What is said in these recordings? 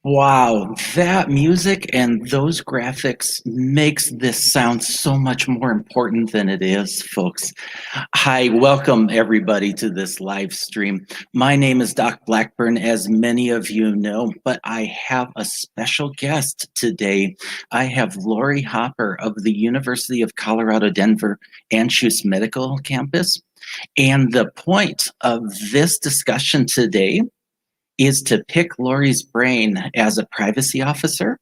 Wow, that music and those graphics makes this sound so much more important than it is, folks. Hi, welcome everybody to this live stream. My name is Doc Blackburn, as many of you know, but I have a special guest today. I have Lori Hopper of the University of Colorado, Denver, Anschutz Medical Campus. And the point of this discussion today is to pick Lori's brain as a privacy officer,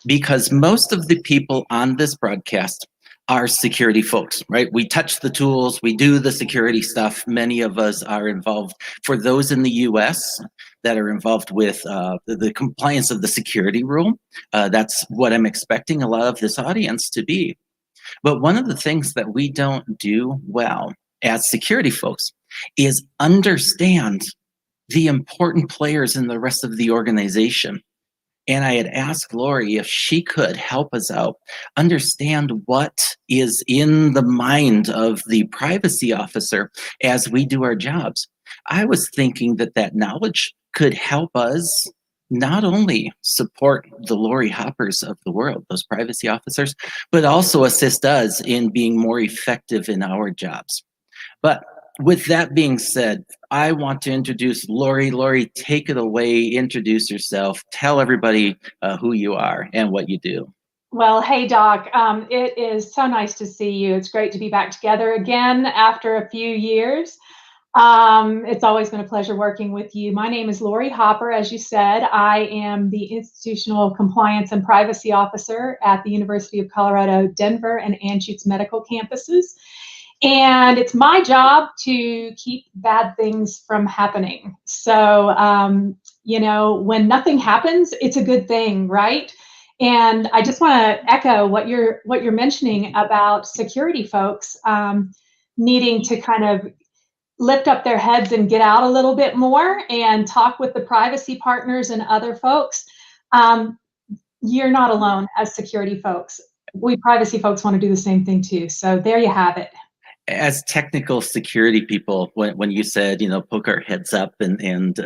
because most of the people on this broadcast are security folks, right? We touch the tools, we do the security stuff. Many of us are involved. For those in the US that are involved with the compliance of the security rule, that's what I'm expecting a lot of this audience to be. But one of the things that we don't do well as security folks is understand the important players in the rest of the organization. And I had asked Lori if she could help us out understand what is in the mind of the privacy officer as we do our jobs. I was thinking that that knowledge could help us not only support the Lori Hoppers of the world, those privacy officers, but also assist us in being more effective in our jobs. But with that being said, I want to introduce Lori. Lori, take it away. Introduce yourself. Tell everybody who you are and what you do. Well, hey, Doc. It is so nice to see you. It's great to be back together again after a few years. It's always been a pleasure working with you. My name is Lori Hopper. As you said, I am the Institutional Compliance and Privacy Officer at the University of Colorado, Denver, and Anschutz Medical Campuses. And it's my job to keep bad things from happening. So, when nothing happens, it's a good thing, right? And I just want to echo what you're mentioning about security folks needing to kind of lift up their heads and get out a little bit more and talk with the privacy partners and other folks. You're not alone as security folks. We privacy folks want to do the same thing too. So there you have it. As technical security people, when you said, poke our heads up and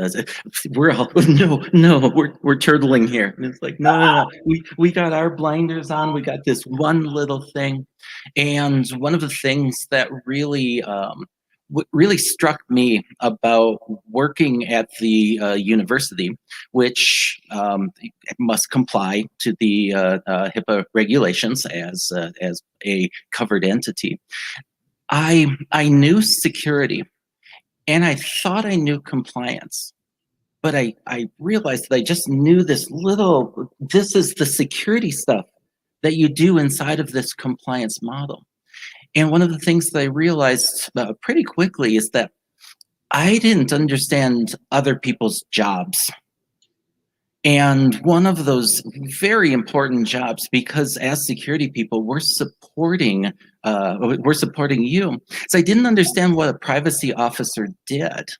we're all, we're turtling here. And it's like, no. We got our blinders on. We got this one little thing. And one of the things that really struck me about working at the university, which must comply to the HIPAA regulations as a covered entity. I knew security and I thought I knew compliance, but I realized that I just knew this is the security stuff that you do inside of this compliance model. And one of the things that I realized pretty quickly is that I didn't understand other people's jobs. And one of those very important jobs, because as security people, we're supporting you. So I didn't understand what a privacy officer did.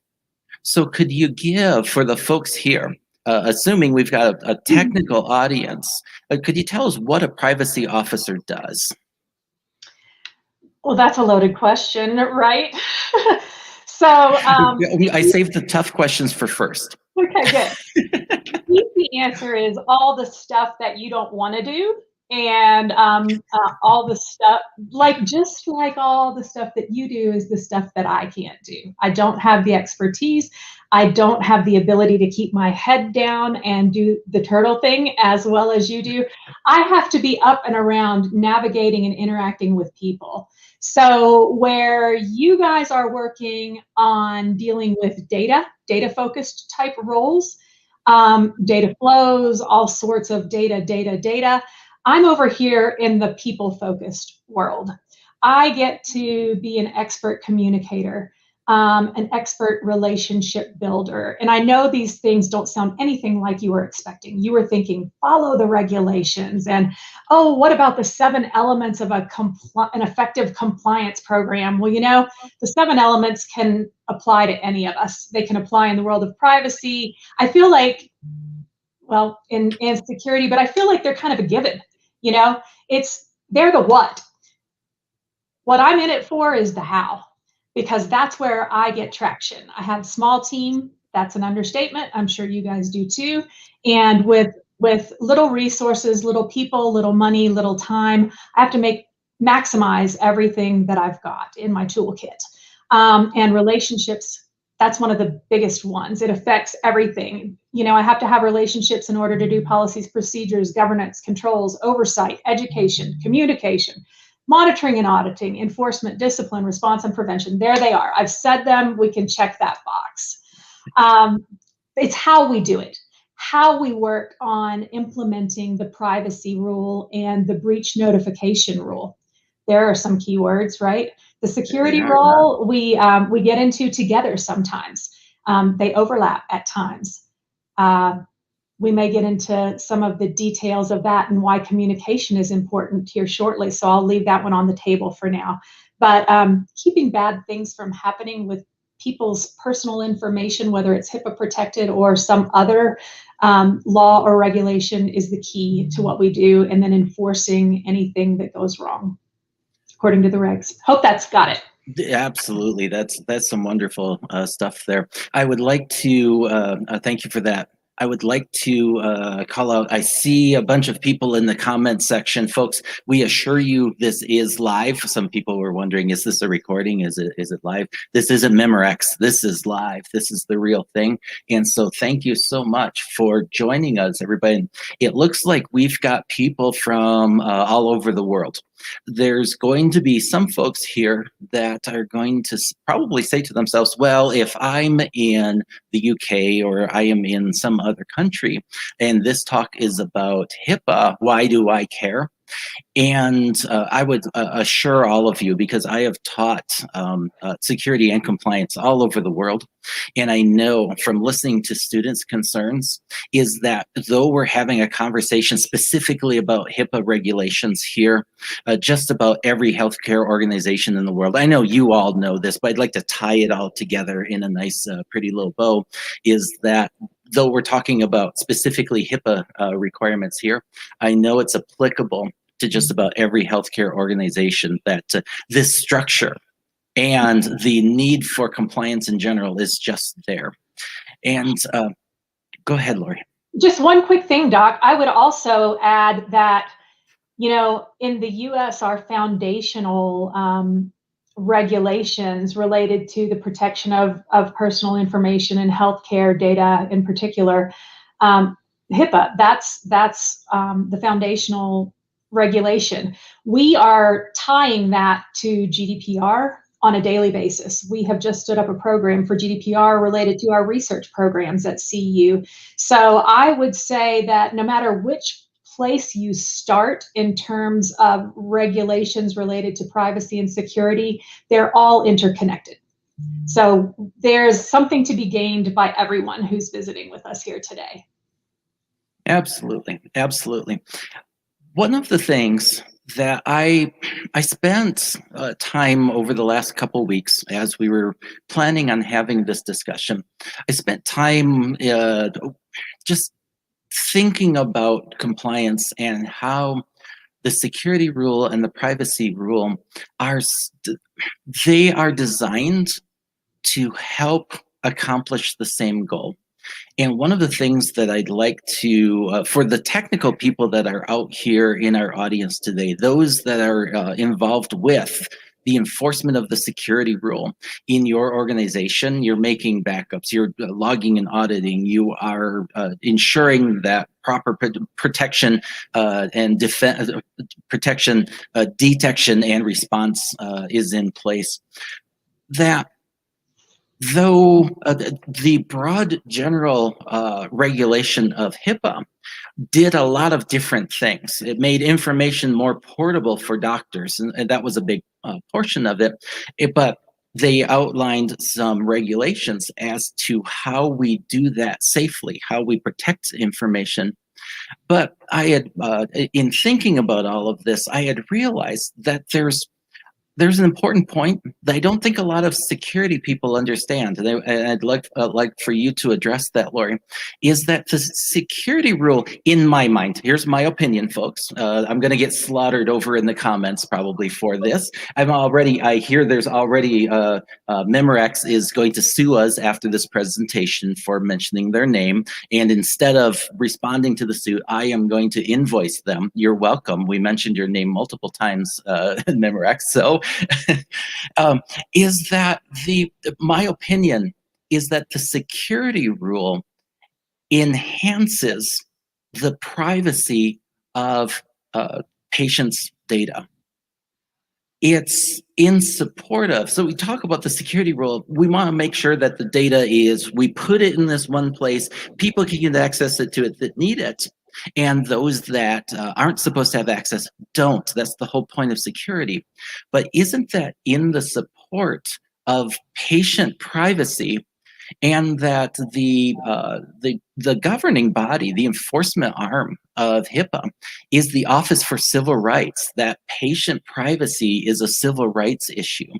So could you give, for the folks here, assuming we've got a technical audience, could you tell us what a privacy officer does? Well, that's a loaded question, right? So I saved the tough questions for first. Okay, good. The answer is all the stuff that you don't want to do, and all the stuff, just like all the stuff that you do is the stuff that I can't do. I don't have the expertise. I don't have the ability to keep my head down and do the turtle thing as well as you do. I have to be up and around navigating and interacting with people. So where you guys are working on dealing with data-focused type roles, data flows, all sorts of data. I'm over here in the people-focused world. I get to be an expert communicator, an expert relationship builder. And I know these things don't sound anything like you were expecting. You were thinking, follow the regulations. And, oh, what about the 7 elements of an effective compliance program? Well, the 7 elements can apply to any of us. They can apply in the world of privacy. I feel like, well, in security, but I feel like they're kind of a given. They're the what. What I'm in it for is the how, because that's where I get traction. I have a small team That's an understatement. I'm sure you guys do too. And with little resources, little people, little money, little time, I have to maximize everything that I've got in my toolkit. And relationships, that's one of the biggest ones. It affects everything. You know, I have to have relationships in order to do policies, procedures, governance, controls, oversight, education, communication, monitoring and auditing, enforcement, discipline, response, and prevention. There they are. I've said them. We can check that box. It's how we do it, how we work on implementing the privacy rule and the breach notification rule. There are some keywords, right? The security role we get into together sometimes. They overlap at times. We may get into some of the details of that and why communication is important here shortly, so I'll leave that one on the table for now. But keeping bad things from happening with people's personal information, whether it's HIPAA protected or some other law or regulation, is the key to what we do, and then enforcing anything that goes wrong according to the regs. Hope that's got it. Absolutely, that's some wonderful stuff there. I would like to thank you for that. I would like to call out, I see a bunch of people in the comment section. Folks, we assure you this is live. Some people were wondering, is this a recording? Is it live? This isn't Memorex. This is live. This is the real thing. And so thank you so much for joining us, everybody. It looks like we've got people from all over the world. There's going to be some folks here that are going to probably say to themselves, well, if I'm in the UK or I am in some other country and this talk is about HIPAA, why do I care? And I would assure all of you, because I have taught security and compliance all over the world, and I know from listening to students' concerns is that though we're having a conversation specifically about HIPAA regulations here, just about every healthcare organization in the world, I know you all know this, but I'd like to tie it all together in a nice, pretty little bow, is that though we're talking about specifically HIPAA requirements here, I know it's applicable to just about every healthcare organization, that this structure and the need for compliance in general is just there. And go ahead, Lori. Just one quick thing, Doc. I would also add that, you know, in the US, our foundational regulations related to the protection of personal information and healthcare data in particular, HIPAA, that's the foundational regulation. We are tying that to GDPR on a daily basis. We have just stood up a program for GDPR related to our research programs at CU. So I would say that no matter which place you start in terms of regulations related to privacy and security, they're all interconnected. So there's something to be gained by everyone who's visiting with us here today. Absolutely, absolutely. One of the things that I spent time over the last couple of weeks as we were planning on having this discussion, I spent time just thinking about compliance and how the security rule and the privacy rule they are designed to help accomplish the same goal. And one of the things that I'd like to, for the technical people that are out here in our audience today, those that are involved with the enforcement of the security rule in your organization, you're making backups, you're logging and auditing, you are ensuring that proper protection and protection, detection and response is in place. That though the broad general regulation of HIPAA did a lot of different things. It made information more portable for doctors, and that was a big portion of it. But they outlined some regulations as to how we do that safely, how we protect information. But I had, in thinking about all of this, I had realized that there's there's an important point that I don't think a lot of security people understand, and I'd like for you to address that, Lori, is that the security rule, in my mind, here's my opinion, folks. I'm going to get slaughtered over in the comments probably for this. I hear there's already, Memorex is going to sue us after this presentation for mentioning their name, and instead of responding to the suit, I am going to invoice them. You're welcome. We mentioned your name multiple times in Memorex, so is that my opinion is that the security rule enhances the privacy of patients' data. It's in support of, so we talk about the security rule, we want to make sure that the data we put it in this one place, people can get access to it that need it, and those that aren't supposed to have access don't. That's the whole point of security. But isn't that in the support of patient privacy, and that the governing body, the enforcement arm of HIPAA, is the Office for Civil Rights? That patient privacy is a civil rights issue.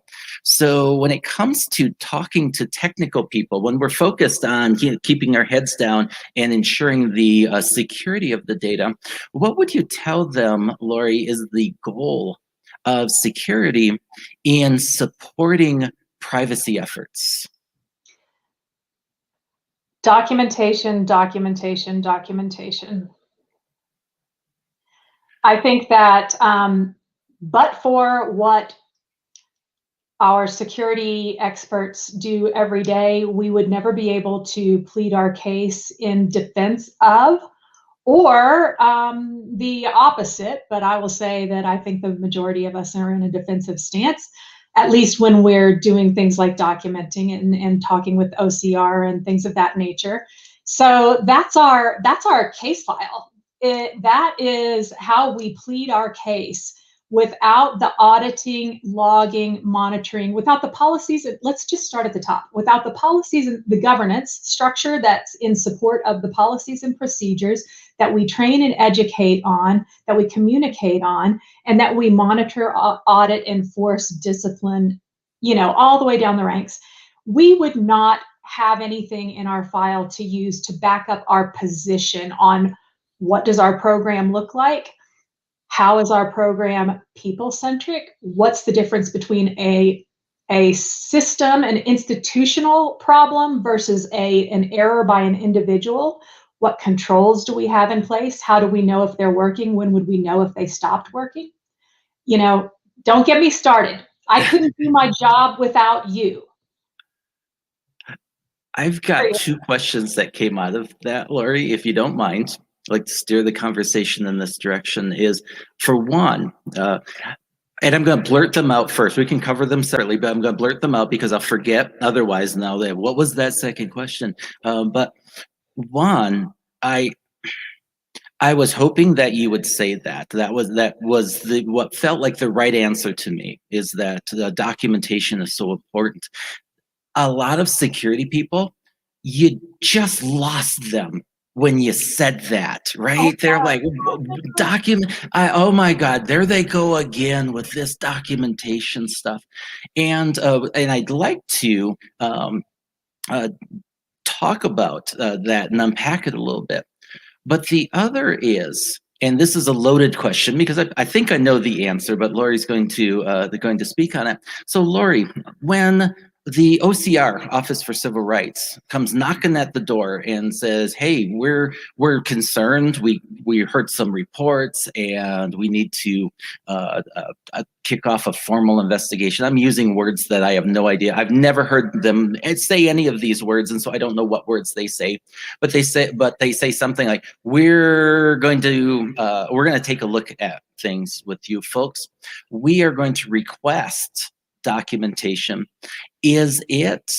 So when it comes to talking to technical people, when we're focused on keeping our heads down and ensuring the security of the data, what would you tell them, Lori, is the goal of security in supporting privacy efforts? Documentation, documentation, documentation. I think that, but for what our security experts do every day, we would never be able to plead our case in defense of, or the opposite. But I will say that I think the majority of us are in a defensive stance, at least when we're doing things like documenting and talking with OCR and things of that nature. So that's our case file. That is how we plead our case, without the auditing, logging, monitoring, without the policies. Let's just start at the top. Without the policies and the governance structure that's in support of the policies and procedures that we train and educate on, that we communicate on, and that we monitor, audit, enforce, discipline, all the way down the ranks, we would not have anything in our file to use to back up our position on what does our program look like. How is our program people-centric? What's the difference between a system, an institutional problem versus an error by an individual? What controls do we have in place? How do we know if they're working? When would we know if they stopped working? Don't get me started. I couldn't do my job without you. I've got two questions that came out of that, Lori, if you don't mind. I'd like to steer the conversation in this direction. Is, for one, and I'm going to blurt them out first. We can cover them separately, but I'm going to blurt them out because I'll forget otherwise now. That what was that second question? But one, I was hoping that you would say that. That was what felt like the right answer to me, is that the documentation is so important. A lot of security people, you just lost them when you said that, right? They're like, oh my God, there they go again with this documentation stuff. And I'd like to talk about that and unpack it a little bit. But the other is, and this is a loaded question because I think I know the answer, but Lori's going to speak on it. So Lori, when the OCR, Office for Civil Rights, comes knocking at the door and says, "Hey, we're concerned. We heard some reports, and we need to kick off a formal investigation." I'm using words that I have no idea. I've never heard them say any of these words, and so I don't know what words they say. But they say something like, "We're going to take a look at things with you folks. We are going to request documentation." Is it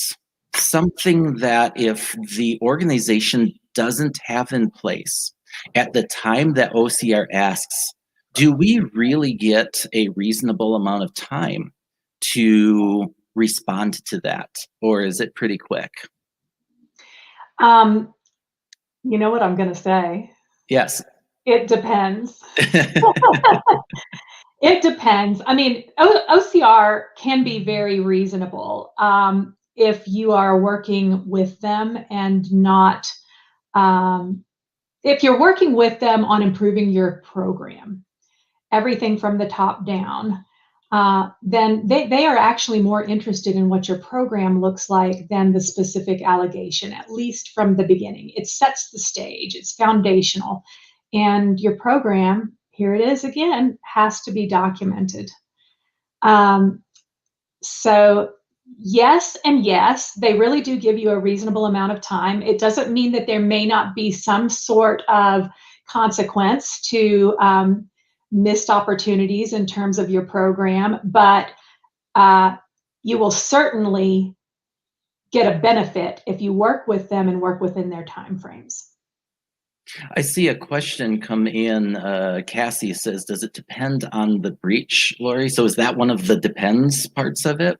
something that if the organization doesn't have in place at the time that OCR asks, do we really get a reasonable amount of time to respond to that? Or is it pretty quick? You know what I'm going to say? Yes. It depends. It depends. I mean, OCR can be very reasonable if you are working with them and not, if you're working with them on improving your program, everything from the top down, then they are actually more interested in what your program looks like than the specific allegation, at least from the beginning. It sets the stage, it's foundational. And your program, here it is again, has to be documented. So yes and yes, they really do give you a reasonable amount of time. It doesn't mean that there may not be some sort of consequence to missed opportunities in terms of your program, but you will certainly get a benefit if you work with them and work within their timeframes. I see a question come in. Cassie says, does it depend on the breach, Lori? So is that one of the depends parts of it?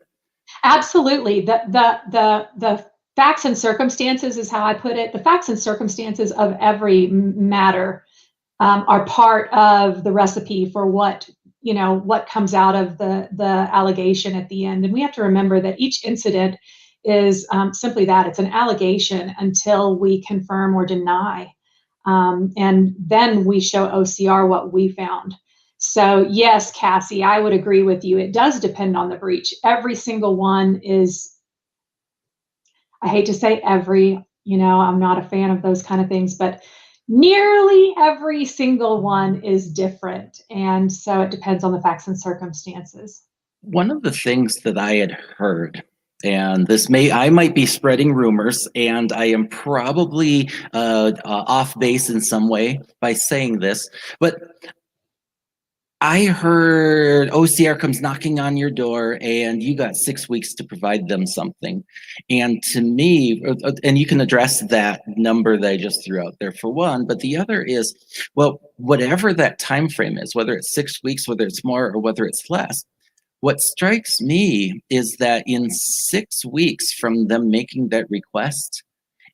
Absolutely. The facts and circumstances is how I put it. The facts and circumstances of every matter are part of the recipe for what comes out of the allegation at the end. And we have to remember that each incident is simply that. It's an allegation until we confirm or deny. And then we show OCR what we found. So yes, Cassie, I would agree with you. It does depend on the breach. Every single one is, I hate to say every, I'm not a fan of those kind of things, but nearly every single one is different. And so it depends on the facts and circumstances. One of the things that I had heard, and I might be spreading rumors, and I am probably off base in some way by saying this, but I heard OCR comes knocking on your door and you got 6 weeks to provide them something. And to me, and you can address that number that I just threw out there for one, but the other is, well, whatever that time frame is, whether it's 6 weeks, whether it's more or whether it's less, what strikes me is that in 6 weeks from them making that request,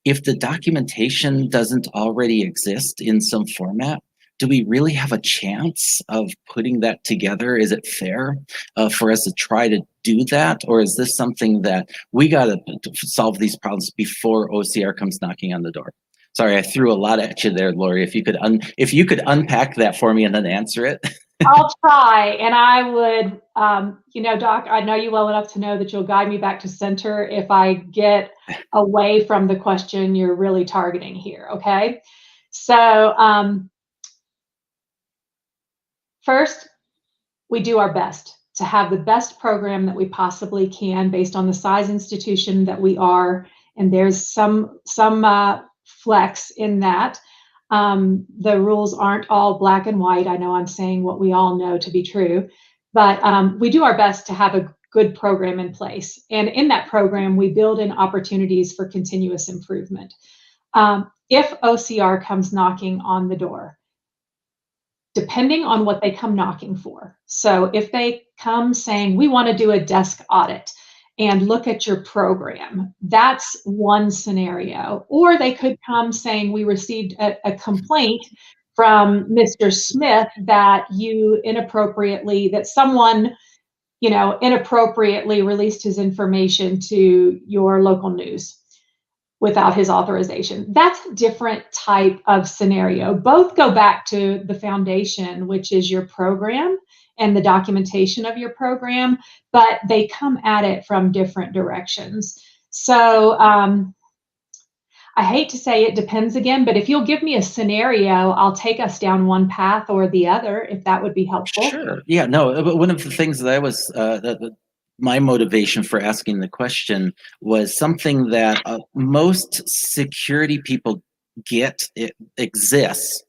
if the documentation doesn't already exist in some format, do we really have a chance of putting that together? Is it fair for us to try to do that? Or is this something that we got to solve these problems before OCR comes knocking on the door? Sorry, I threw a lot at you there, Lori. If you could unpack that for me and then answer it. I'll try, and I would, Doc, I know you well enough to know that you'll guide me back to center if I get away from the question you're really targeting here, okay? So first, we do our best to have the best program that we possibly can based on the size institution that we are, and there's some flex in that. The rules aren't all black and white. I know I'm saying what we all know to be true, but we do our best to have a good program in place. And in that program, we build in opportunities for continuous improvement. If OCR comes knocking on the door, depending on what they come knocking for. So if they come saying, we want to do a desk audit and look at your program, that's one scenario. Or they could come saying, we received a complaint from Mr. Smith that someone inappropriately released his information to your local news without his authorization. That's a different type of scenario. Both go back to the foundation, which is your program and the documentation of your program, but they come at it from different directions. So I hate to say it depends again, but if you'll give me a scenario, I'll take us down one path or the other, if that would be helpful. Sure. Yeah, no, but one of the things that I was, my motivation for asking the question was something that most security people get, it exists,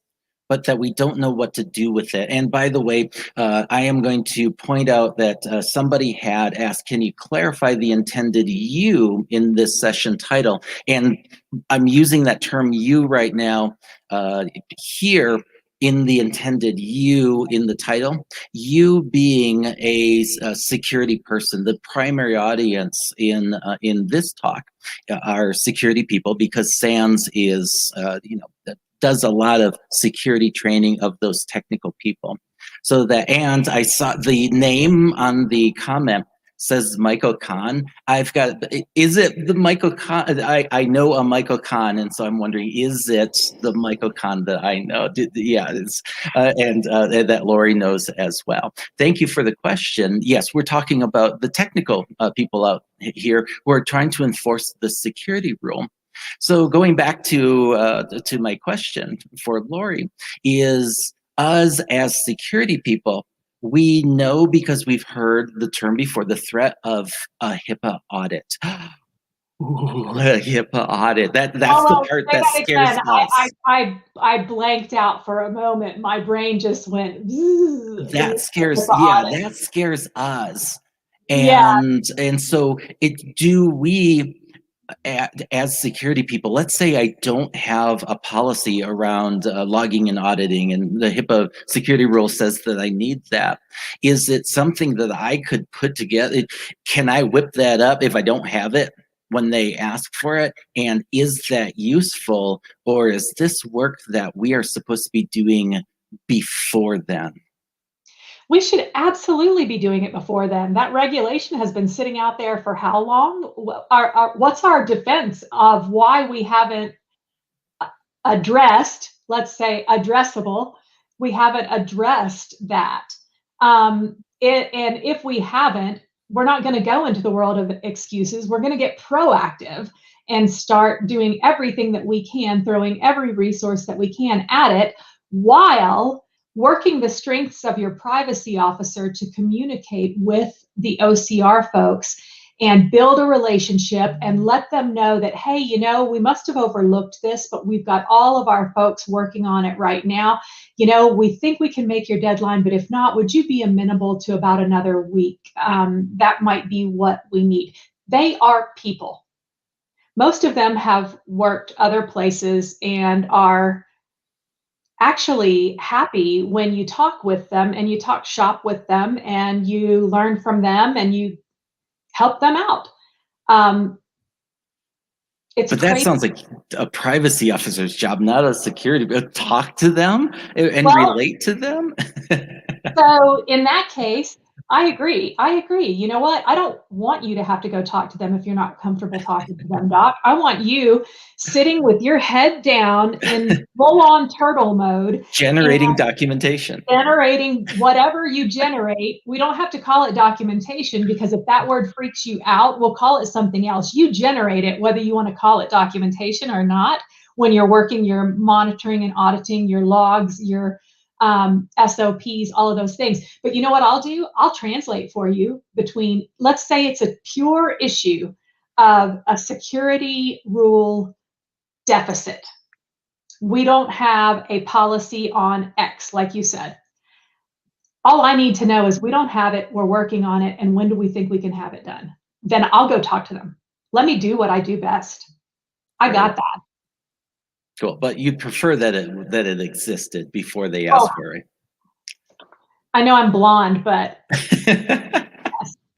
but that we don't know what to do with it. And by the way, I am going to point out that somebody had asked, can you clarify the intended you in this session title? And I'm using that term you right now here in the intended you in the title, you being a security person. The primary audience in this talk are security people, because SANS is, does a lot of security training of those technical people. So that, and I saw the name on the comment says Michael Kahn. I've got, is it the Michael Kahn? I know a Michael Kahn, and so I'm wondering, is it the Michael Kahn that I know? Yeah, it's, and that Lori knows as well. Thank you for the question. Yes, we're talking about the technical people out here who are trying to enforce the security rule. So going back to my question for Lori, is us as security people, we know because we've heard the term before, the threat of a HIPAA audit. Ooh, a HIPAA audit. That's the part that scares us. I blanked out for a moment. My brain just went. That scares, yeah, that scares us. Yeah. And so do we, as security people, let's say I don't have a policy around logging and auditing, and the HIPAA security rule says that I need that. Is it something that I could put together? Can I whip that up if I don't have it when they ask for it? And is that useful, or is this work that we are supposed to be doing before then? We should absolutely be doing it before then. That regulation has been sitting out there for how long? What's our defense of why we haven't addressed, let's say addressable, we haven't addressed that. And if we haven't, we're not going to go into the world of excuses. We're going to get proactive and start doing everything that we can, throwing every resource that we can at it, while working the strengths of your privacy officer to communicate with the OCR folks and build a relationship and let them know that, hey, you know, we must have overlooked this, but we've got all of our folks working on it right now. You know, we think we can make your deadline, but if not, would you be amenable to about another week? That might be what we need. They are people. Most of them have worked other places and are actually happy when you talk with them and you talk shop with them and you learn from them and you help them out. It's but that crazy. sounds like a privacy officer's job, not a security, but talk to them and relate to them. So in that case, I agree. You know what? I don't want you to have to go talk to them if you're not comfortable talking to them, Doc. I want you sitting with your head down in full-on turtle mode. Generating documentation. Generating whatever you generate. We don't have to call it documentation, because if that word freaks you out, we'll call it something else. You generate it, whether you want to call it documentation or not. When you're working, you're monitoring and auditing your logs, your SOPs, all of those things. But you know what I'll do? I'll translate for you between, let's say it's a pure issue of a security rule deficit. We don't have a policy on X, like you said. All I need to know is we don't have it, we're working on it, and when do we think we can have it done? Then I'll go talk to them. Let me do what I do best. I got that. Cool, but you'd prefer that it existed before they asked for it. I know I'm blonde, but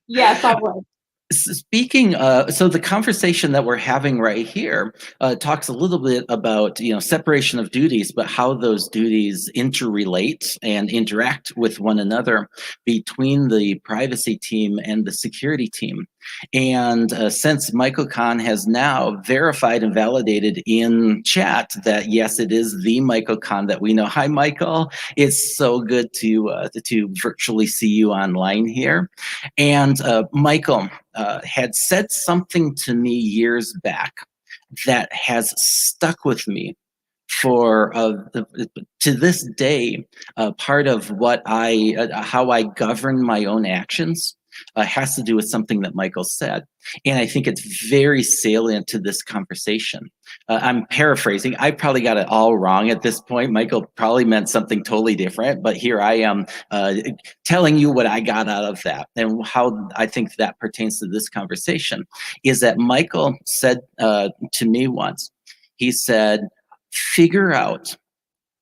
yes, I would. Speaking, so the conversation that we're having right here talks a little bit about, you know, separation of duties, but how those duties interrelate and interact with one another between the privacy team and the security team. And since Michael Kahn has now verified and validated in chat that yes, it is the Michael Kahn that we know. Hi, Michael. It's so good to virtually see you online here. And Michael had said something to me years back that has stuck with me for to this day. Part of what how I govern my own actions has to do with something that Michael said. And I think it's very salient to this conversation. I'm paraphrasing. I probably got it all wrong at this point. Michael probably meant something totally different, but here I am telling you what I got out of that and how I think that pertains to this conversation. Is that Michael said to me once, he said, figure out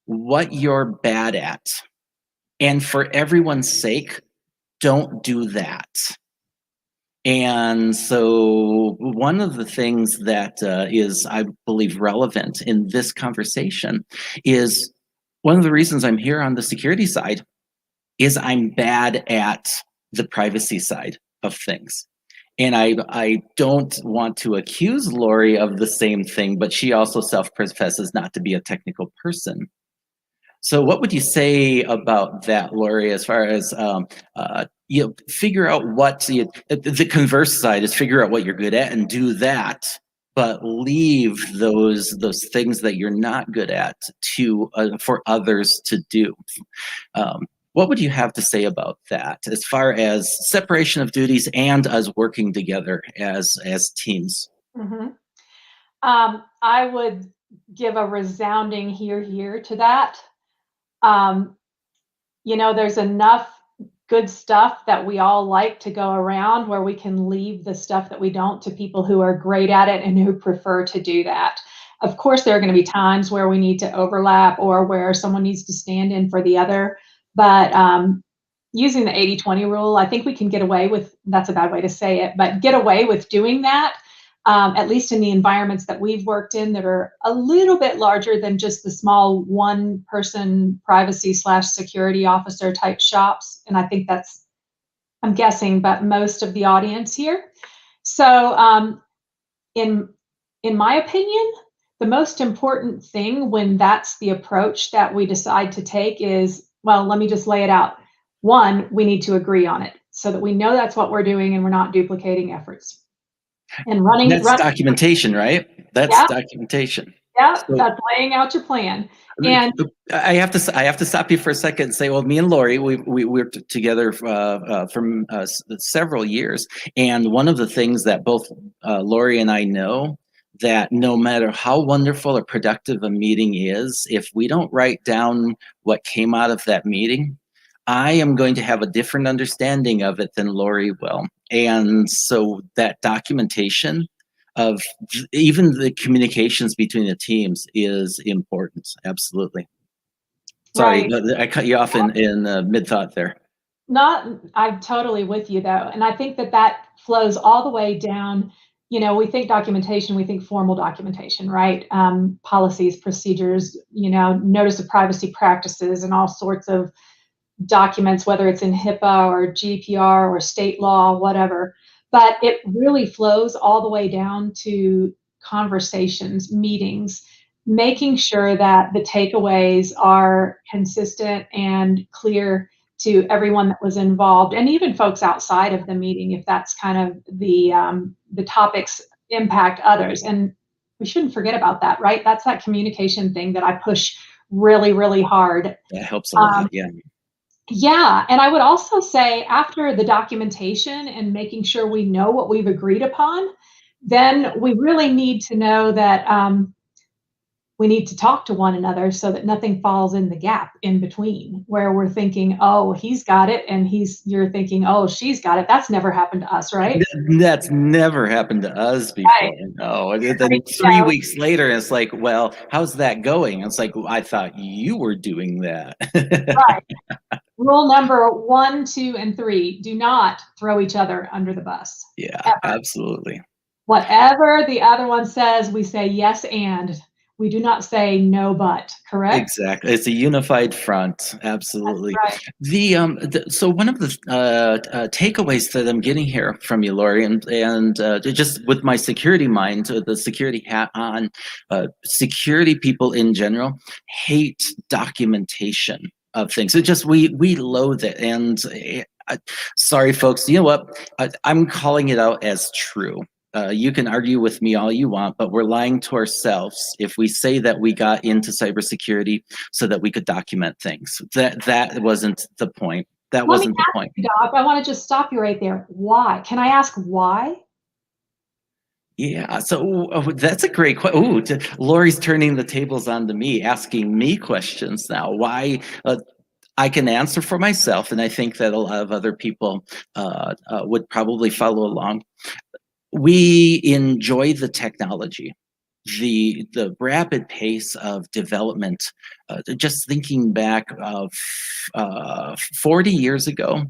what you're bad at. And for everyone's sake, don't do that. And so one of the things that is, I believe, relevant in this conversation is one of the reasons I'm here on the security side is I'm bad at the privacy side of things. And I don't want to accuse Lori of the same thing, but she also self-professes not to be a technical person. So what would you say about that, Lori, as far as figure out what the converse side is, figure out what you're good at and do that, but leave those things that you're not good at to for others to do. What would you have to say about that as far as separation of duties and us working together as teams? Mm-hmm. I would give a resounding here to that. There's enough good stuff that we all like to go around where we can leave the stuff that we don't to people who are great at it and who prefer to do that. Of course, there are going to be times where we need to overlap or where someone needs to stand in for the other. But using the 80-20 rule, I think we can get away with, that's a bad way to say it, but get away with doing that. At least in the environments that we've worked in that are a little bit larger than just the small one-person privacy/security officer type shops. And I think that's, I'm guessing, but most of the audience here. So in my opinion, the most important thing when that's the approach that we decide to take is, well, let me just lay it out. One, we need to agree on it so that we know that's what we're doing and we're not duplicating efforts. And That's documentation, right? That's documentation. Yeah, so that's laying out your plan. And I have to stop you for a second and say, well, me and Lori, we worked together from several years, and one of the things that both Lori and I know, that no matter how wonderful or productive a meeting is, if we don't write down what came out of that meeting, I am going to have a different understanding of it than Lori will. And so that documentation of even the communications between the teams is important. Absolutely. Sorry, right. I cut you off in mid-thought there. I'm totally with you though. And I think that flows all the way down. We think documentation, we think formal documentation, right? Policies, procedures, notice of privacy practices and all sorts of documents, whether it's in HIPAA or GDPR or state law, whatever. But it really flows all the way down to conversations, meetings, making sure that the takeaways are consistent and clear to everyone that was involved, and even folks outside of the meeting, if that's kind of the topics impact others. And we shouldn't forget about that, right? That's that communication thing that I push really, really hard. That helps a lot, yeah. Yeah, and I would also say after the documentation and making sure we know what we've agreed upon, then we really need to know that we need to talk to one another so that nothing falls in the gap in between where we're thinking, oh, he's got it, and you're thinking, oh, she's got it. That's never happened to us, right? That's never happened to us before. Right. No. And then 3 weeks later, it's like, well, how's that going? It's like, well, I thought you were doing that. Right. Rule number 1, 2, and 3: do not throw each other under the bus. Yeah, ever. Absolutely. Whatever the other one says, we say yes and. We do not say no but, correct? Exactly. It's a unified front. Absolutely. That's right. So one of the takeaways that I'm getting here from you, Lori, and just with my security mind, the security hat on, security people in general hate documentation of things. It just, we loathe it. And sorry, folks, you know what? I'm calling it out as true. You can argue with me all you want, but we're lying to ourselves if we say that we got into cybersecurity so that we could document things. That wasn't the point. That wasn't the point. Doc, I want to just stop you right there. Why? Can I ask why? Yeah, so that's a great question. Ooh, Lori's turning the tables onto me, asking me questions now. Why? I can answer for myself, and I think that a lot of other people would probably follow along. We enjoy the technology, the rapid pace of development. Just thinking back of 40 years ago,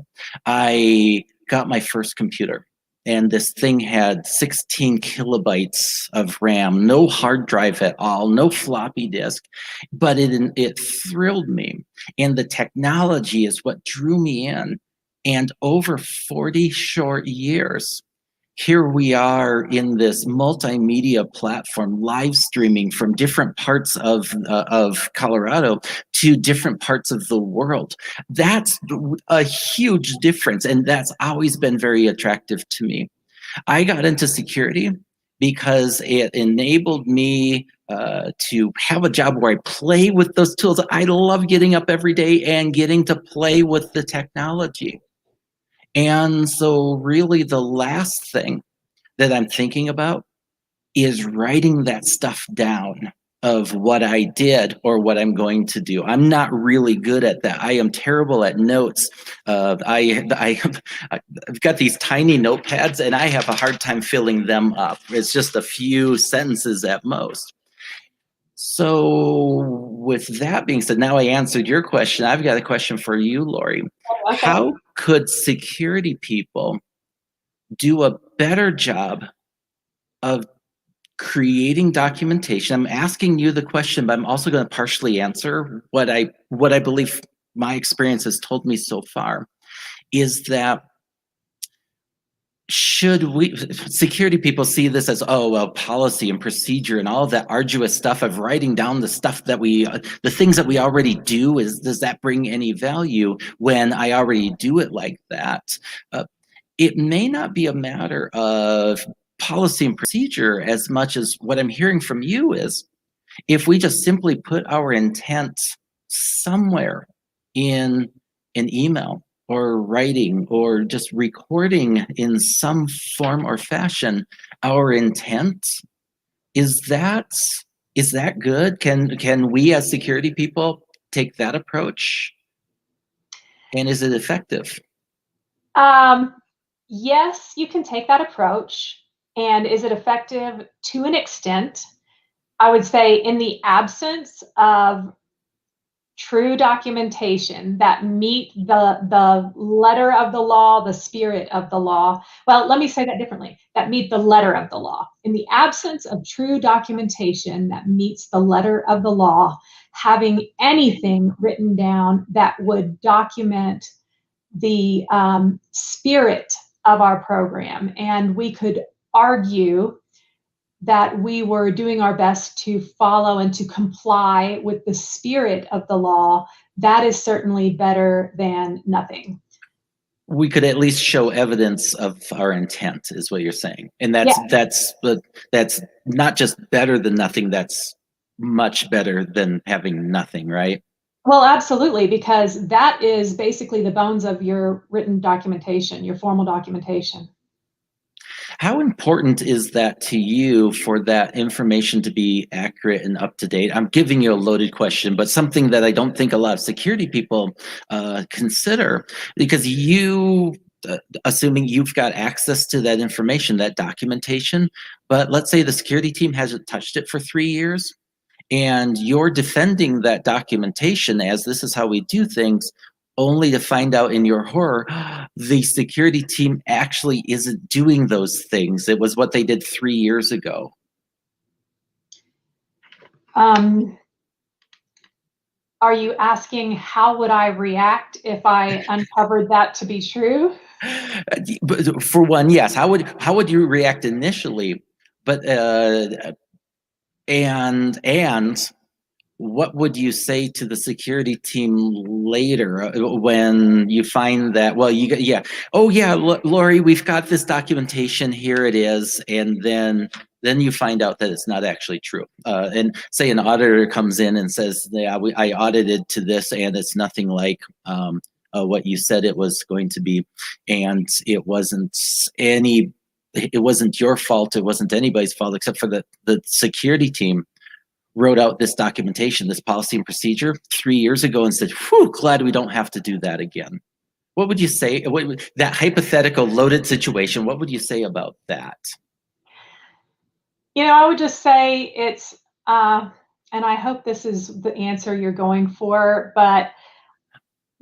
I got my first computer. and this thing had 16 kilobytes of RAM, no hard drive at all, no floppy disk, but it thrilled me. And the technology is what drew me in. And over 40 short years, here we are in this multimedia platform, live streaming from different parts of Colorado to different parts of the world. That's a huge difference, and that's always been very attractive to me. I got into security because it enabled me to have a job where I play with those tools. I love getting up every day and getting to play with the technology. And so really the last thing that I'm thinking about is writing that stuff down of what I did or what I'm going to do. I'm not really good at that. I am terrible at notes. I've got these tiny notepads and I have a hard time filling them up. It's just a few sentences at most. So with that being said, now I answered your question. I've got a question for you, Lori. Okay. How could security people do a better job of creating documentation? I'm asking you the question, but I'm also going to partially answer what I believe my experience has told me so far, is that security people see this as, oh, well, policy and procedure and all that arduous stuff of writing down the stuff that the things that we already do, does that bring any value when I already do it like that? It may not be a matter of policy and procedure as much as what I'm hearing from you is, if we just simply put our intent somewhere in an email or writing or just recording in some form or fashion our intent, is that good? Can we as security people take that approach? And is it effective? Yes, you can take that approach. And is it effective? To an extent. I would say in the absence of true documentation that meet the letter of the law, the spirit of the law. Well, let me say that differently. That meet the letter of the law. In the absence of true documentation that meets the letter of the law, having anything written down that would document the spirit of our program, and we could argue that we were doing our best to follow and to comply with the spirit of the law, that is certainly better than nothing. We could at least show evidence of our intent, is what you're saying. And that's not just better than nothing, that's much better than having nothing, right? Well, absolutely, because that is basically the bones of your written documentation, your formal documentation. How important is that to you for that information to be accurate and up to date? I'm giving you a loaded question, but something that I don't think a lot of security people consider, because assuming you've got access to that information, that documentation, but let's say the security team hasn't touched it for 3 years, and you're defending that documentation as this is how we do things, only to find out in your horror, the security team actually isn't doing those things. It was what they did 3 years ago. Are you asking how would I react if I uncovered that to be true? But for one, yes. How would you react initially? But and what would you say to the security team later when you find that, well, oh yeah, Lori, we've got this documentation, here it is, and then you find out that it's not actually true. And say an auditor comes in and says, yeah, I audited to this and it's nothing like what you said it was going to be, and it wasn't your fault, it wasn't anybody's fault except for the security team wrote out this documentation, this policy and procedure 3 years ago and said, whew, glad we don't have to do that again. What would you say, that hypothetical loaded situation, what would you say about that? I would just say it's, and I hope this is the answer you're going for, but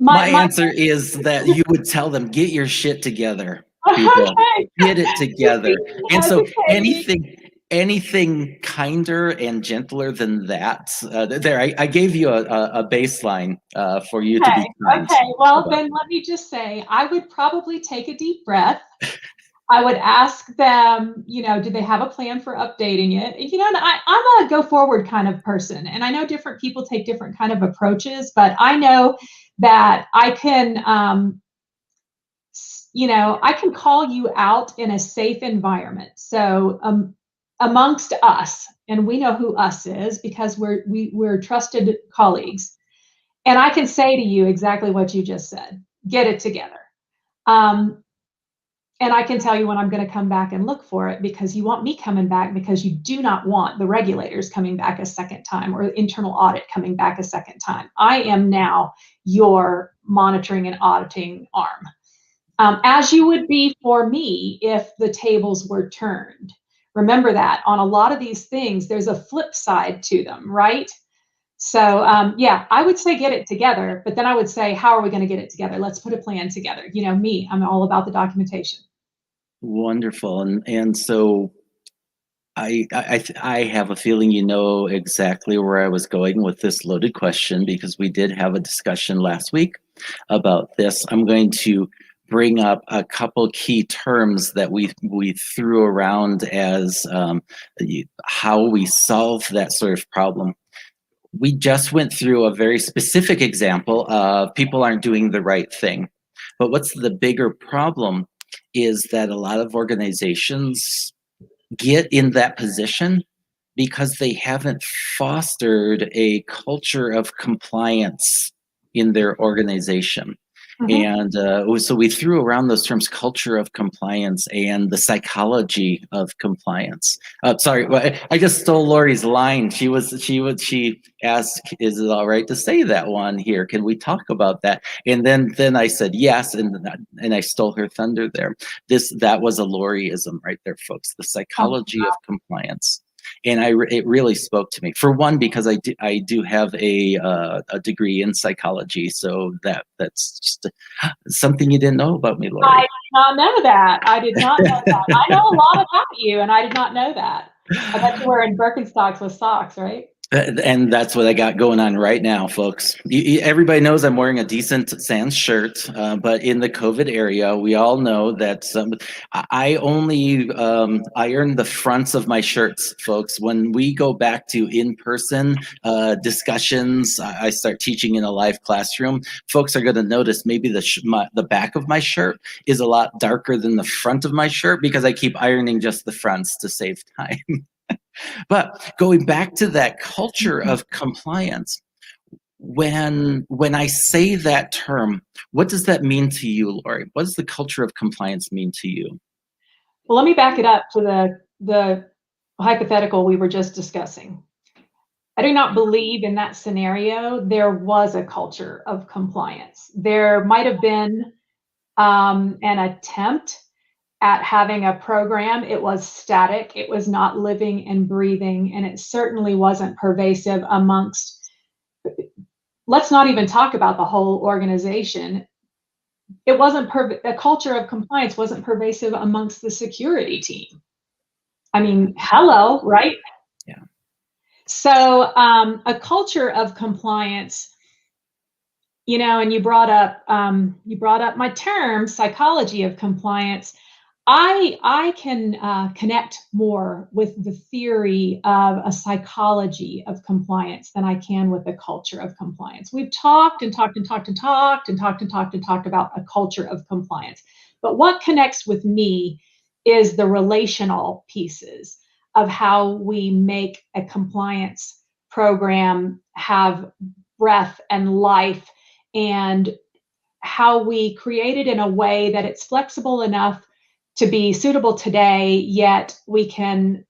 my answer is that you would tell them, get your shit together. people. Okay. Get it together. And so Hesitating. anything kinder and gentler than that. There, I gave you a baseline for you to be kind. Okay. Well, about. then let me just say, I would probably take a deep breath. I would ask them, do they have a plan for updating it? And I'm a go forward kind of person. And I know different people take different kind of approaches, but I know that I can, I can call you out in a safe environment. So amongst us, and we know who us is because we're trusted colleagues. And I can say to you exactly what you just said. Get it together. And I can tell you when I'm going to come back and look for it because you want me coming back because you do not want the regulators coming back a second time or internal audit coming back a second time. I am now your monitoring and auditing arm, as you would be for me if the tables were turned. Remember that on a lot of these things, there's a flip side to them, right? So yeah, I would say get it together, but then I would say, how are we going to get it together? Let's put a plan together. Me, I'm all about the documentation. Wonderful. And so I have a feeling you know exactly where I was going with this loaded question because we did have a discussion last week about this. I'm going to bring up a couple key terms that we threw around as how we solve that sort of problem. We just went through a very specific example of people aren't doing the right thing. But what's the bigger problem is that a lot of organizations get in that position because they haven't fostered a culture of compliance in their organization. And so we threw around those terms, culture of compliance and the psychology of compliance. Sorry, I just stole Lori's line. She asked, is it all right to say that one here? Can we talk about that? And then I said yes, and I stole her thunder there. That was a Loriism right there, folks. The psychology of compliance. And it really spoke to me. For one, because I do have a degree in psychology, so that's just something you didn't know about me, Lori. I did not know that. I did not know that. I know a lot about you, and I did not know that. I bet you were in Birkenstocks with socks, right? And that's what I got going on right now, folks. Everybody knows I'm wearing a decent sans shirt, but in the COVID area, we all know that I only iron the fronts of my shirts, folks. When we go back to in-person discussions, I start teaching in a live classroom, folks are going to notice maybe the back of my shirt is a lot darker than the front of my shirt because I keep ironing just the fronts to save time. But going back to that culture of compliance, when I say that term, what does that mean to you, Lori? What does the culture of compliance mean to you? Well, let me back it up to the hypothetical we were just discussing. I do not believe in that scenario there was a culture of compliance. There might have been an attempt at having a program. It was static, it was not living and breathing, and it certainly wasn't pervasive amongst, let's not even talk about the whole organization. It wasn't a culture of compliance wasn't pervasive amongst the security team. I mean, hello, right? Yeah. So a culture of compliance, and you brought up my term, psychology of compliance. I can connect more with the theory of a psychology of compliance than I can with the culture of compliance. We've talked about a culture of compliance, but what connects with me is the relational pieces of how we make a compliance program have breath and life, and how we create it in a way that it's flexible enough to be suitable today, yet we can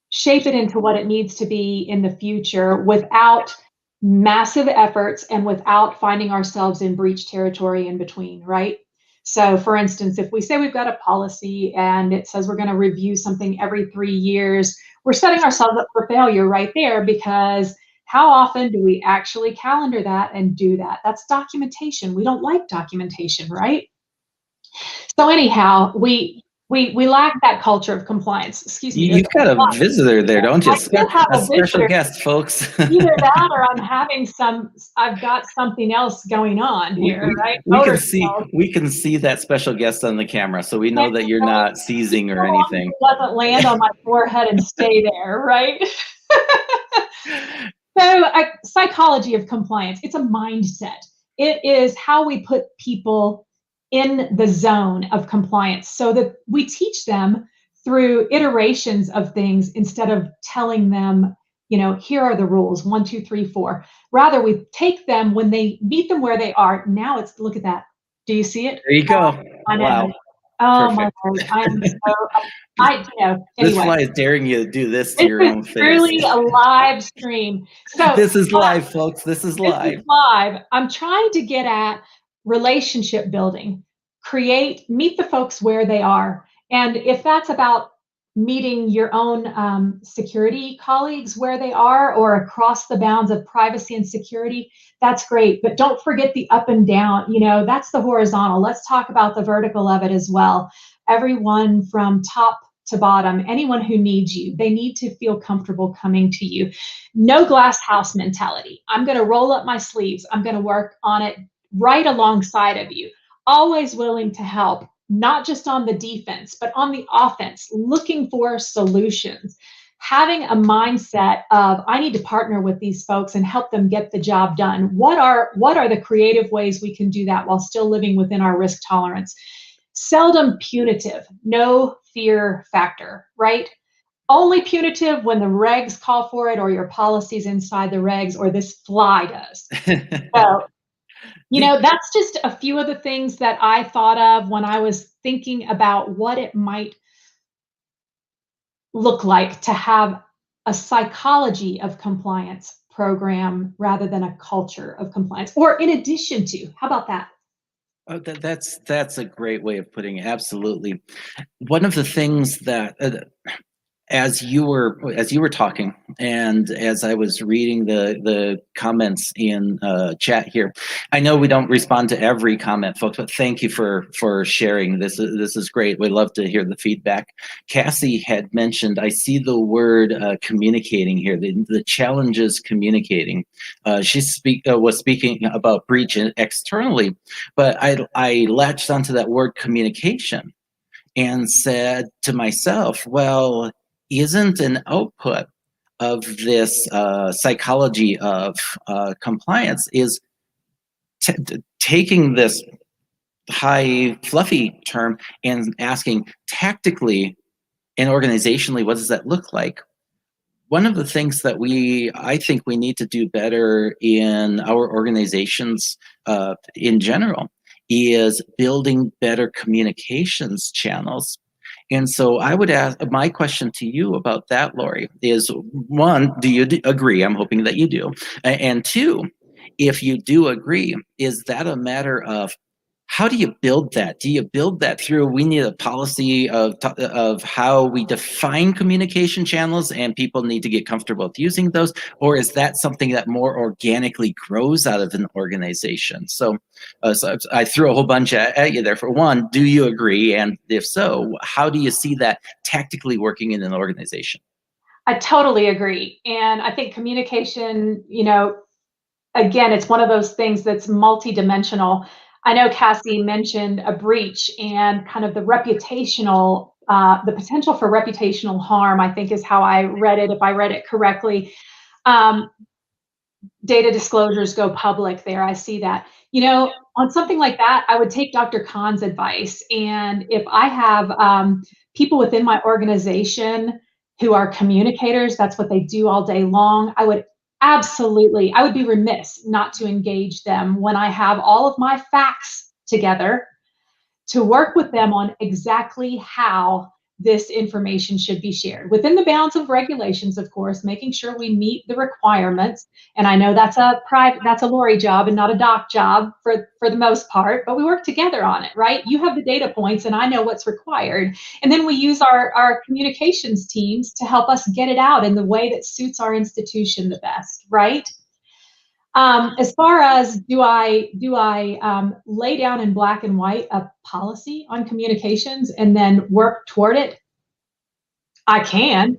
shape it into what it needs to be in the future without massive efforts and without finding ourselves in breach territory in between, right? So for instance, if we say we've got a policy and it says we're going to review something every 3 years, we're setting ourselves up for failure right there, because how often do we actually calendar that and do that? That's documentation. We don't like documentation, right? So anyhow, we lack that culture of compliance. Excuse me. You've got a visitor there, don't you? I do have A a special visitor. guest, folks. Either that or I've got something else going on here, right? We Motor can see skills. that special guest on the camera, so we know that you're not seizing or So long as anything. it doesn't land on my forehead and stay there, right? So, psychology of compliance, it's a mindset. It is how we put people in the zone of compliance so that we teach them through iterations of things instead of telling them, here are the rules, 1, 2, 3, 4. Rather, we take them when they meet them where they are. Now it's, look at that. Do you see it? There you go. I know. Wow. Oh Perfect. my word. I am so, This anyway. fly is daring you to do this to This your is own face. truly a live stream. So This is live, folks. This is live. I'm trying to get at relationship building. Meet the folks where they are. And if that's about meeting your own security colleagues where they are or across the bounds of privacy and security, that's great. But don't forget the up and down. That's the horizontal. Let's talk about the vertical of it as well. Everyone from top to bottom, anyone who needs you, they need to feel comfortable coming to you. No glass house mentality. I'm going to roll up my sleeves. I'm going to work on it right alongside of you. Always willing to help, not just on the defense, but on the offense, looking for solutions. Having a mindset of, I need to partner with these folks and help them get the job done. What are the creative ways we can do that while still living within our risk tolerance? Seldom punitive, no fear factor, right? Only punitive when the regs call for it or your policies inside the regs or this fly does. So, that's just a few of the things that I thought of when I was thinking about what it might look like to have a psychology of compliance program rather than a culture of compliance, or in addition to. How about that? Oh, that's a great way of putting it. Absolutely. One of the things that as you were talking and as I was reading the comments in chat here, I know we don't respond to every comment, folks, but thank you for sharing. This is great. We love to hear the feedback. Cassie had mentioned, I see the word communicating here. The challenge is communicating. She was speaking about breach externally, but I latched onto that word communication and said to myself, well, isn't an output of this psychology of compliance is taking this high fluffy term and asking tactically and organizationally, what does that look like? One of the things that I think we need to do better in our organizations in general is building better communications channels. And so I would ask, my question to you about that, Lori, is one, do you agree? I'm hoping that you do. And two, if you do agree, is that a matter of how do you build that? Do you build that through, we need a policy of how we define communication channels and people need to get comfortable with using those? Or is that something that more organically grows out of an organization? So I threw a whole bunch at you there. For one, do you agree? And if so, how do you see that tactically working in an organization? I totally agree. And I think communication, again, it's one of those things that's multidimensional. I know Cassie mentioned a breach and kind of the potential for reputational harm, I think is how I read it, if I read it correctly. Data disclosures go public there. I see that. On something like that, I would take Dr. Khan's advice. And if I have people within my organization who are communicators, that's what they do all day long, I would be remiss not to engage them when I have all of my facts together to work with them on exactly how this information should be shared within the bounds of regulations, of course, making sure we meet the requirements. And I know that's a Lori job and not a doc job for the most part, but we work together on it, right? You have the data points and I know what's required. And then we use our communications teams to help us get it out in the way that suits our institution the best, right? As far as do I lay down in black and white a policy on communications and then work toward it? I can.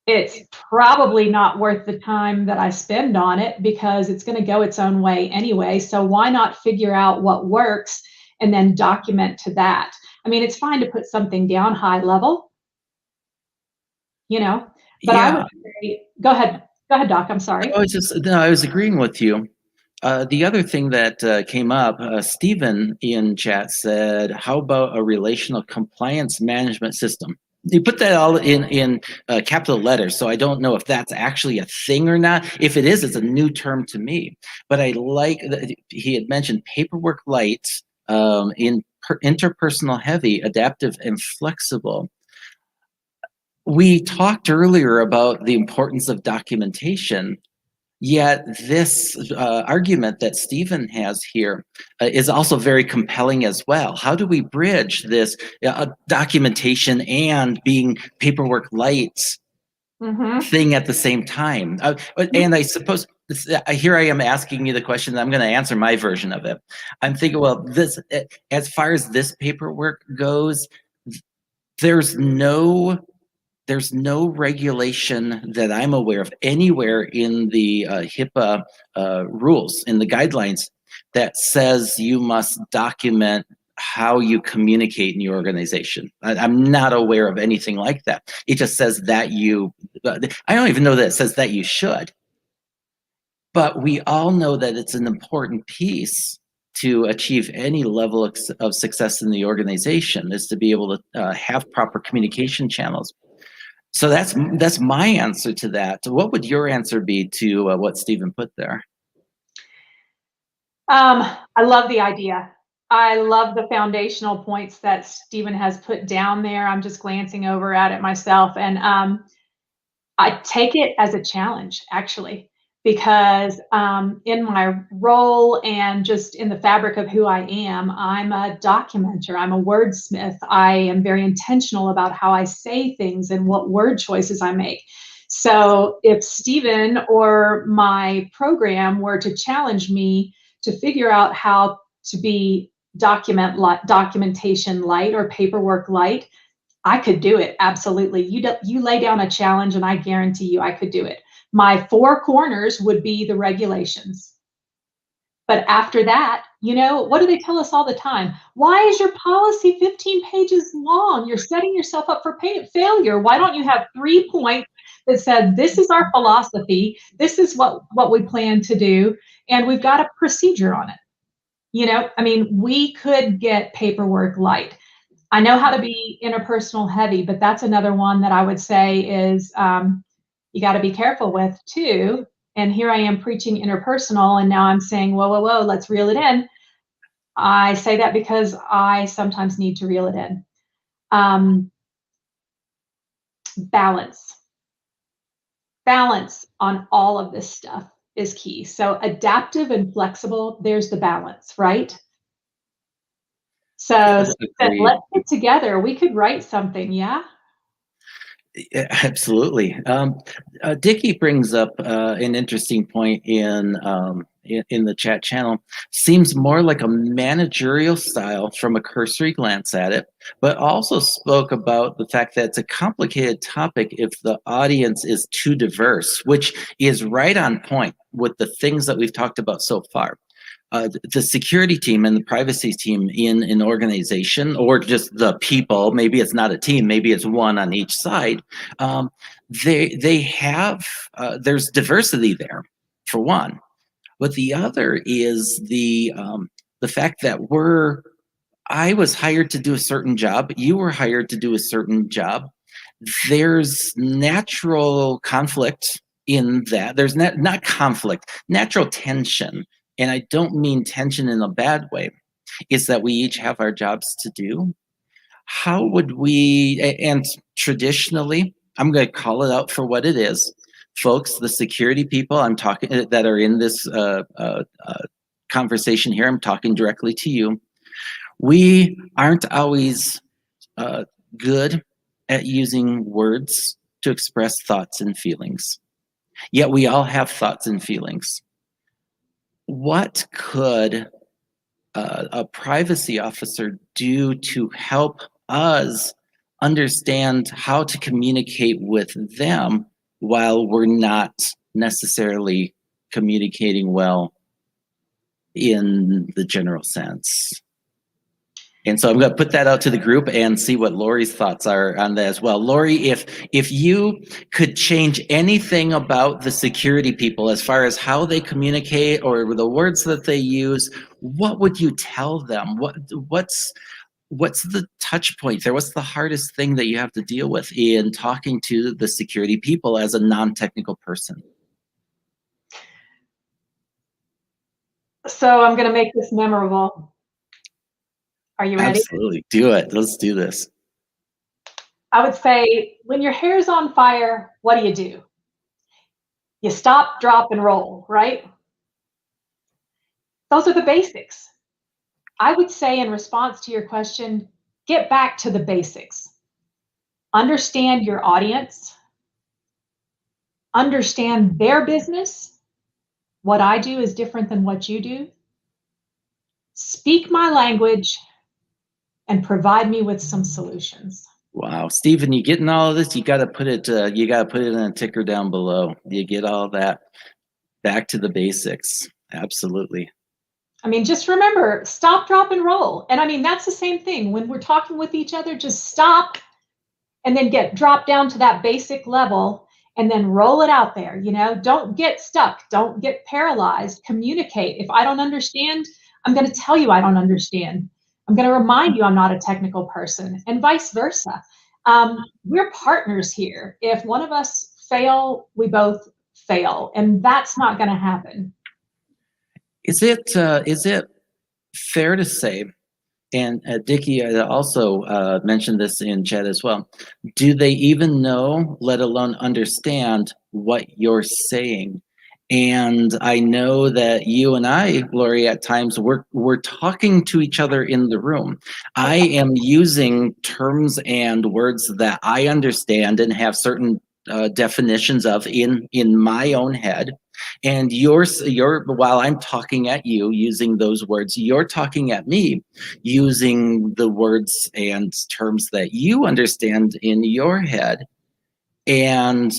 It's probably not worth the time that I spend on it because it's going to go its own way anyway. So why not figure out what works and then document to that? I mean, it's fine to put something down high level, you know, but I would say, go ahead, Doc. I'm sorry. I was agreeing with you. The other thing that came up, Stephen in chat said, how about a relational compliance management system? You put that all in capital letters, so I don't know if that's actually a thing or not. If it is, it's a new term to me. But I like that he had mentioned paperwork light, interpersonal heavy, adaptive, and flexible. We talked earlier about the importance of documentation. Yet this argument that Stephen has here is also very compelling as well. How do we bridge this documentation and being paperwork light thing at the same time? And I suppose here I am asking you the question, I'm going to answer my version of it. I'm thinking, well, this, as far as this paperwork goes, there's no regulation that I'm aware of anywhere in the HIPAA rules, in the guidelines, that says you must document how you communicate in your organization. I'm not aware of anything like that. It just says that I don't even know that it says that you should. But we all know that it's an important piece to achieve any level of success in the organization, is to be able to have proper communication channels. So that's my answer to that. What would your answer be to what Stephen put there? I love the idea. I love the foundational points that Stephen has put down there. I'm just glancing over at it myself, and I take it as a challenge, actually, because in my role and just in the fabric of who I am, I'm a documenter, I'm a wordsmith. I am very intentional about how I say things and what word choices I make. So if Stephen or my program were to challenge me to figure out how to be documentation light or paperwork light, I could do it, absolutely. You lay down a challenge and I guarantee you I could do it. My four corners would be the regulations. But after that, what do they tell us all the time? Why is your policy 15 pages long? You're setting yourself up for failure. Why don't you have 3 points that said, this is our philosophy, this is what we plan to do, and we've got a procedure on it? I mean, we could get paperwork light. I know how to be interpersonal heavy, but that's another one that I would say is you got to be careful with too. And here I am preaching interpersonal, and now I'm saying, whoa, whoa, whoa, let's reel it in. I say that because I sometimes need to reel it in. Balance on all of this stuff is key. So adaptive and flexible, there's the balance, right? So let's get together. We could write something, yeah? Absolutely. Dickie brings up an interesting point in the chat channel. Seems more like a managerial style from a cursory glance at it, but also spoke about the fact that it's a complicated topic if the audience is too diverse, which is right on point with the things that we've talked about so far. The security team and the privacy team in an organization, or just the people, maybe it's not a team, maybe it's one on each side, they have, there's diversity there, for one. But the other is the fact that I was hired to do a certain job, you were hired to do a certain job. There's natural conflict in that. There's not conflict, natural tension. And I don't mean tension in a bad way. It's that we each have our jobs to do. How would we, and traditionally, I'm going to call it out for what it is. Folks, the security people I'm talking that are in this conversation here, I'm talking directly to you. We aren't always good at using words to express thoughts and feelings. Yet we all have thoughts and feelings. what could a privacy officer do to help us understand how to communicate with them while we're not necessarily communicating well in the general sense? And so I'm going to put that out to the group and see what Lori's thoughts are on that as well. Lori, if you could change anything about the security people as far as how they communicate or the words that they use, what would you tell them? What's the touch point there? What's the hardest thing that you have to deal with in talking to the security people as a non-technical person? So I'm going to make this memorable. Are you ready? Absolutely. Do it. Let's do this. I would say, when your hair's on fire, what do? You stop, drop, and roll, right? Those are the basics. I would say, in response to your question, get back to the basics. Understand your audience. Understand their business. What I do is different than what you do. Speak my language and provide me with some solutions. Wow, Stephen, you getting all of this? You got to put it. You got to put it in a ticker down below. You get all that. Back to the basics. Absolutely. I mean, just remember, stop, drop, and roll. And I mean, that's the same thing. When we're talking with each other, just stop and then drop down to that basic level and then roll it out there. You know, don't get stuck. Don't get paralyzed. Communicate. If I don't understand, I'm going to tell you I don't understand. I'm going to remind you I'm not a technical person, and vice versa. We're partners here. If one of us fail, we both fail, and that's not going to happen. Is it fair to say, and Dickie also mentioned this in chat as well, do they even know, let alone understand, what you're saying? And I know that you and I, Lori, at times we're talking to each other in the room. I am using terms and words that I understand and have certain definitions of in my own head. And you're while I'm talking at you using those words, you're talking at me using the words and terms that you understand in your head. And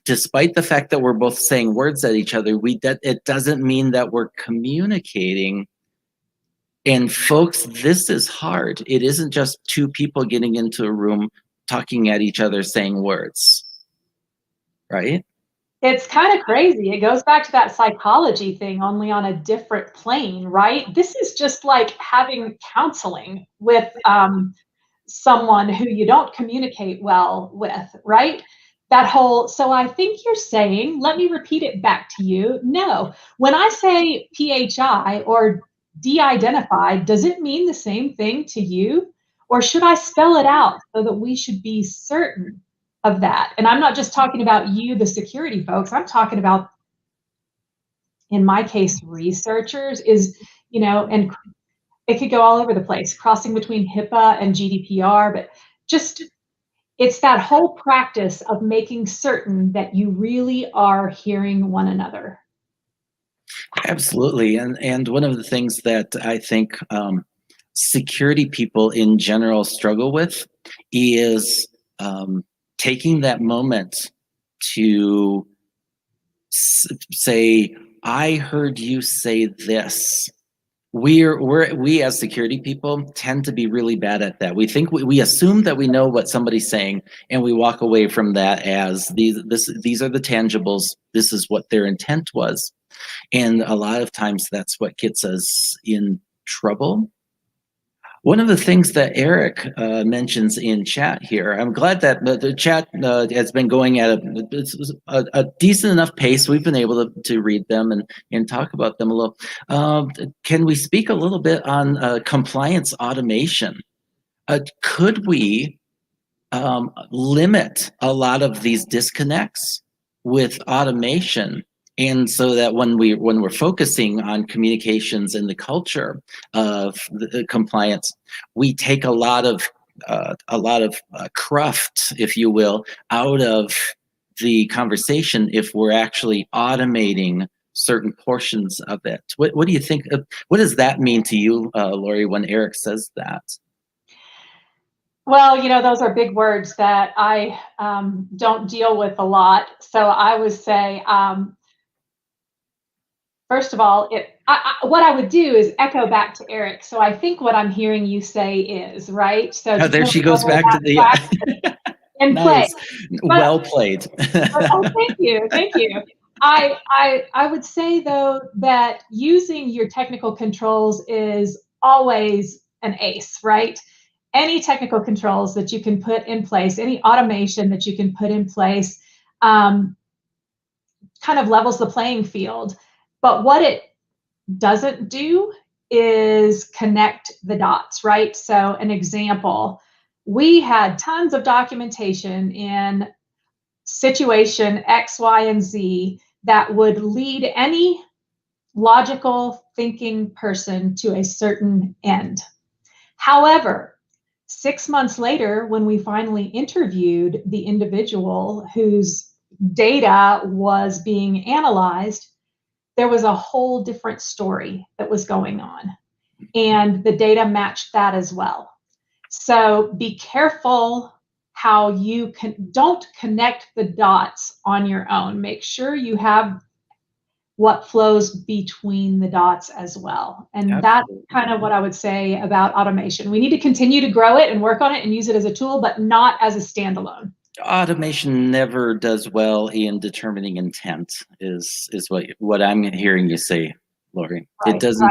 despite the fact that we're both saying words at each other, it doesn't mean that we're communicating. And folks, this is hard. It isn't just two people getting into a room talking at each other saying words, right? It's kind of crazy. It goes back to that psychology thing, only on a different plane, right? This is just like having counseling with someone who you don't communicate well with, right? So I think you're saying, let me repeat it back to you. No, when I say ePHI or de-identified, does it mean the same thing to you? Or should I spell it out so that we should be certain of that? And I'm not just talking about you, the security folks. I'm talking about, in my case, researchers, and it could go all over the place, crossing between HIPAA and GDPR, but just, it's that whole practice of making certain that you really are hearing one another. Absolutely. And one of the things that I think security people in general struggle with is taking that moment to say, I heard you say this. We as security people tend to be really bad at that. We think we assume that we know what somebody's saying, and we walk away from that as these are the tangibles. This is what their intent was, and a lot of times that's what gets us in trouble. One of the things that Eric mentions in chat here, I'm glad that the chat has been going at a decent enough pace. We've been able to read them and talk about them a little. Can we speak a little bit on compliance automation? Could we limit a lot of these disconnects with automation? And so that when we're focusing on communications and the culture of the compliance, we take a lot of cruft, if you will, out of the conversation if we're actually automating certain portions of it. What do you think? What does that mean to you, Lori, when Eric says that? Well, those are big words that I don't deal with a lot. So I would say, first of all, what I would do is echo back to Eric. So I think what I'm hearing you say is, right? So Oh, there she goes back to the in nice, play. well played. Oh, thank you, thank you. I would say though that using your technical controls is always an ace, right? Any technical controls that you can put in place, any automation that you can put in place, kind of levels the playing field. But what it doesn't do is connect the dots, right? So an example, we had tons of documentation in situation X, Y, and Z that would lead any logical thinking person to a certain end. However, 6 months later, when we finally interviewed the individual whose data was being analyzed, there was a whole different story that was going on. And the data matched that as well. So be careful how you don't connect the dots on your own. Make sure you have what flows between the dots as well. And Absolutely. That's kind of what I would say about automation. We need to continue to grow it and work on it and use it as a tool, but not as a standalone. Automation never does well in determining intent is what I'm hearing you say, Lori. Right, it doesn't.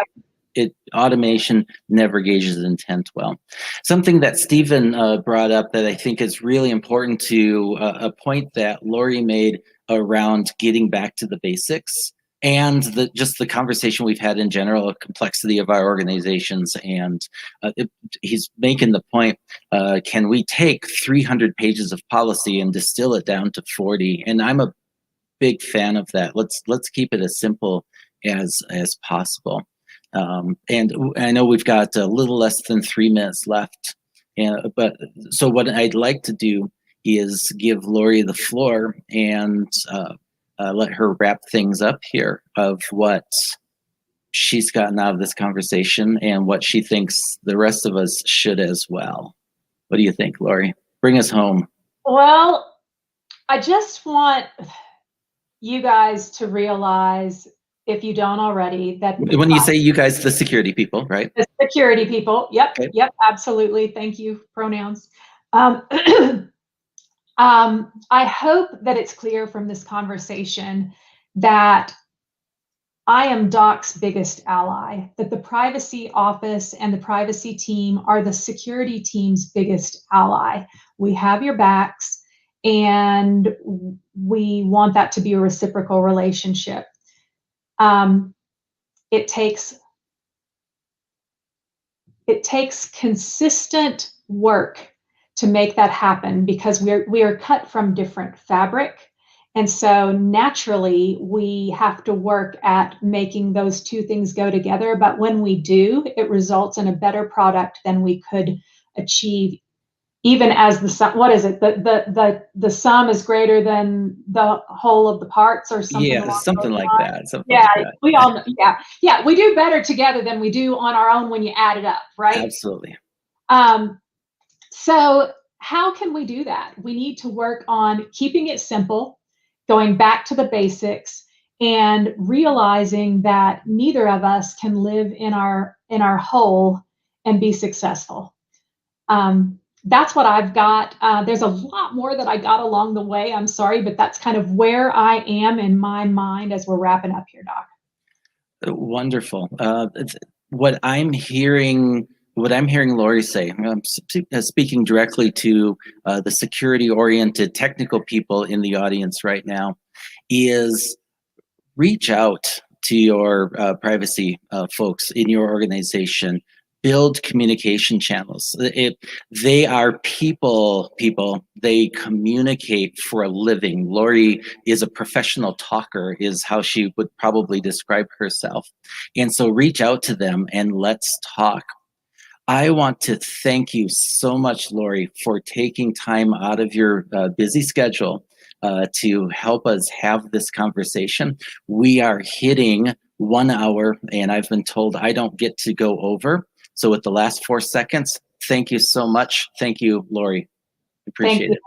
Right. Automation never gauges intent well. Something that Stephen brought up that I think is really important to a point that Lori made around getting back to the basics and just the conversation we've had in general, the complexity of our organizations. And he's making the point, can we take 300 pages of policy and distill it down to 40? And I'm a big fan of that. Let's keep it as simple as possible. And I know we've got a little less than 3 minutes left. But so what I'd like to do is give Lori the floor and let her wrap things up here of what she's gotten out of this conversation and what she thinks the rest of us should as well. What do you think, Lori? Bring us home. Well, I just want you guys to realize, if you don't already, that when you say you guys, the security people, right? The security people. Yep. Okay. Yep. Absolutely. Thank you. Pronouns. I hope that it's clear from this conversation that I am Doc's biggest ally, that the privacy office and the privacy team are the security team's biggest ally. We have your backs, and we want that to be a reciprocal relationship. It takes consistent work to make that happen because we are cut from different fabric. And so naturally, we have to work at making those two things go together. But when we do, it results in a better product than we could achieve, even as the sum. What is it? The sum is greater than the whole of the parts, or something. Yeah, something like that. We all know. Yeah. We do better together than we do on our own when you add it up, right? Absolutely. So how can we do that? We need to work on keeping it simple, going back to the basics, and realizing that neither of us can live in our hole and be successful. That's what I've got. There's a lot more that I got along the way. I'm sorry, but that's kind of where I am in my mind as we're wrapping up here, Doc. Wonderful. What I'm hearing Lori say, I'm speaking directly to the security-oriented technical people in the audience right now, is reach out to your privacy folks in your organization. Build communication channels. They are people. They communicate for a living. Lori is a professional talker, is how she would probably describe herself. And so reach out to them and let's talk. I want to thank you so much, Lori, for taking time out of your busy schedule to help us have this conversation. We are hitting 1 hour, and I've been told I don't get to go over. So with the last 4 seconds, thank you so much. Thank you, Lori. Appreciate it.